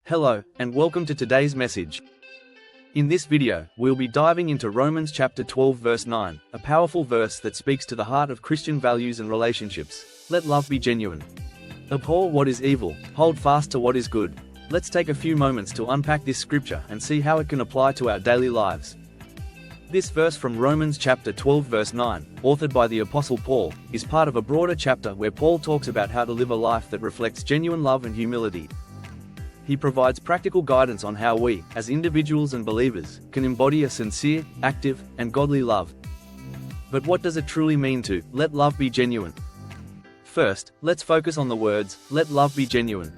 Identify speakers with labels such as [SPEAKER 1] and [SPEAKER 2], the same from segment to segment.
[SPEAKER 1] Hello, and welcome to today's message. In this video, we'll be diving into Romans chapter 12 verse 9, a powerful verse that speaks to the heart of Christian values and relationships. Let love be genuine. Abhor what is evil, hold fast to what is good. Let's take a few moments to unpack this scripture and see how it can apply to our daily lives. This verse from Romans chapter 12 verse 9, authored by the Apostle Paul, is part of a broader chapter where Paul talks about how to live a life that reflects genuine love and humility. He provides practical guidance on how we, as individuals and believers, can embody a sincere, active, and godly love. But what does it truly mean to let love be genuine? First, let's focus on the words, let love be genuine.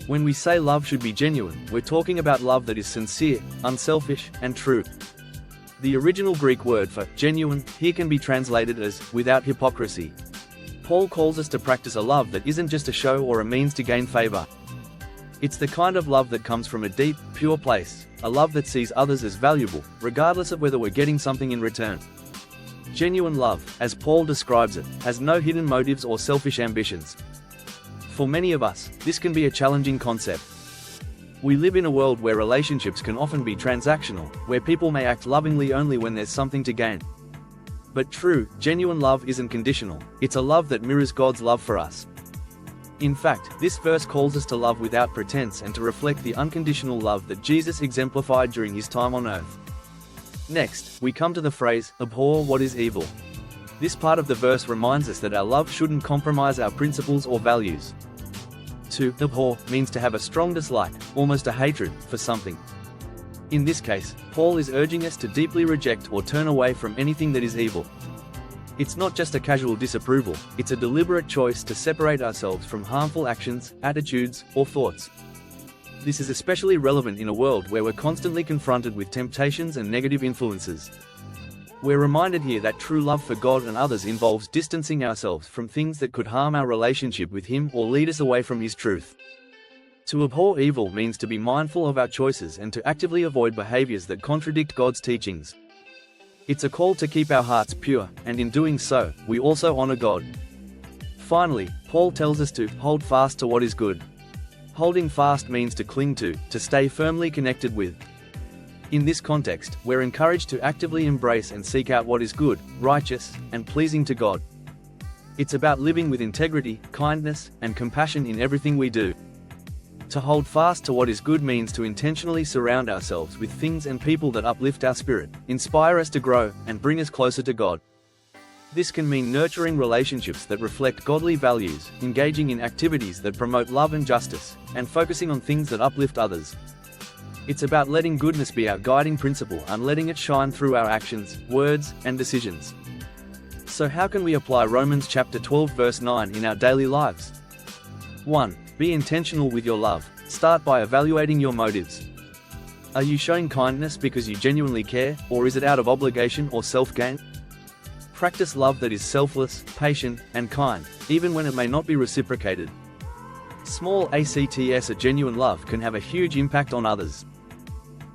[SPEAKER 1] When we say love should be genuine, we're talking about love that is sincere, unselfish, and true. The original Greek word for genuine here can be translated as without hypocrisy. Paul calls us to practice a love that isn't just a show or a means to gain favor. It's the kind of love that comes from a deep, pure place, a love that sees others as valuable, regardless of whether we're getting something in return. Genuine love, as Paul describes it, has no hidden motives or selfish ambitions. For many of us, this can be a challenging concept. We live in a world where relationships can often be transactional, where people may act lovingly only when there's something to gain. But true, genuine love isn't conditional, it's a love that mirrors God's love for us. In fact, this verse calls us to love without pretense and to reflect the unconditional love that Jesus exemplified during his time on earth. Next, we come to the phrase, abhor what is evil. This part of the verse reminds us that our love shouldn't compromise our principles or values. To abhor means to have a strong dislike, almost a hatred, for something. In this case, Paul is urging us to deeply reject or turn away from anything that is evil. It's not just a casual disapproval, it's a deliberate choice to separate ourselves from harmful actions, attitudes, or thoughts. This is especially relevant in a world where we're constantly confronted with temptations and negative influences. We're reminded here that true love for God and others involves distancing ourselves from things that could harm our relationship with Him or lead us away from His truth. To abhor evil means to be mindful of our choices and to actively avoid behaviors that contradict God's teachings. It's a call to keep our hearts pure, and in doing so, we also honor God. Finally, Paul tells us to hold fast to what is good. Holding fast means to cling to stay firmly connected with. In this context, we're encouraged to actively embrace and seek out what is good, righteous, and pleasing to God. It's about living with integrity, kindness, and compassion in everything we do. To hold fast to what is good means to intentionally surround ourselves with things and people that uplift our spirit, inspire us to grow, and bring us closer to God. This can mean nurturing relationships that reflect godly values, engaging in activities that promote love and justice, and focusing on things that uplift others. It's about letting goodness be our guiding principle and letting it shine through our actions, words, and decisions. So how can we apply Romans chapter 12 verse 9 in our daily lives? 1. Be intentional with your love. Start by evaluating your motives. Are you showing kindness because you genuinely care, or is it out of obligation or self-gain? Practice love that is selfless, patient, and kind, even when it may not be reciprocated. Small acts of genuine love can have a huge impact on others.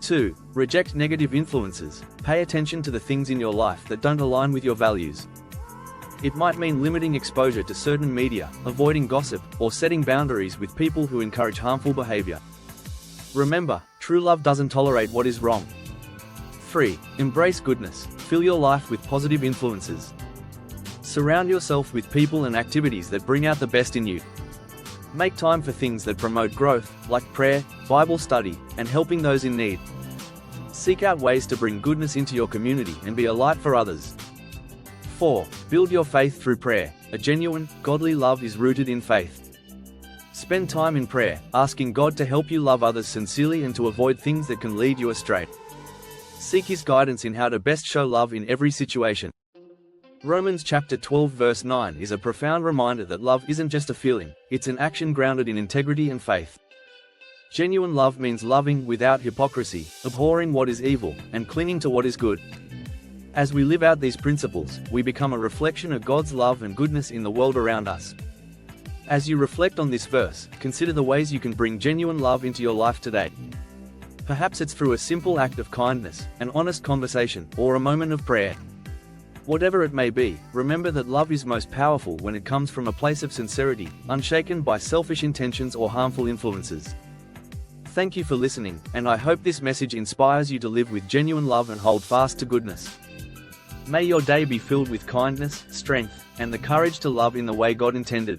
[SPEAKER 1] 2. Reject negative influences. Pay attention to the things in your life that don't align with your values. It might mean limiting exposure to certain media, avoiding gossip, or setting boundaries with people who encourage harmful behavior. Remember, true love doesn't tolerate what is wrong. 3. Embrace goodness. Fill your life with positive influences. Surround yourself with people and activities that bring out the best in you. Make time for things that promote growth, like prayer, Bible study, and helping those in need. Seek out ways to bring goodness into your community and be a light for others. 4. Build your faith through prayer. A genuine, godly love is rooted in faith. Spend time in prayer, asking God to help you love others sincerely and to avoid things that can lead you astray. Seek His guidance in how to best show love in every situation. Romans chapter 12 verse 9 is a profound reminder that love isn't just a feeling, it's an action grounded in integrity and faith. Genuine love means loving without hypocrisy, abhorring what is evil, and clinging to what is good. As we live out these principles, we become a reflection of God's love and goodness in the world around us. As you reflect on this verse, consider the ways you can bring genuine love into your life today. Perhaps it's through a simple act of kindness, an honest conversation, or a moment of prayer. Whatever it may be, remember that love is most powerful when it comes from a place of sincerity, unshaken by selfish intentions or harmful influences. Thank you for listening, and I hope this message inspires you to live with genuine love and hold fast to goodness. May your day be filled with kindness, strength, and the courage to love in the way God intended.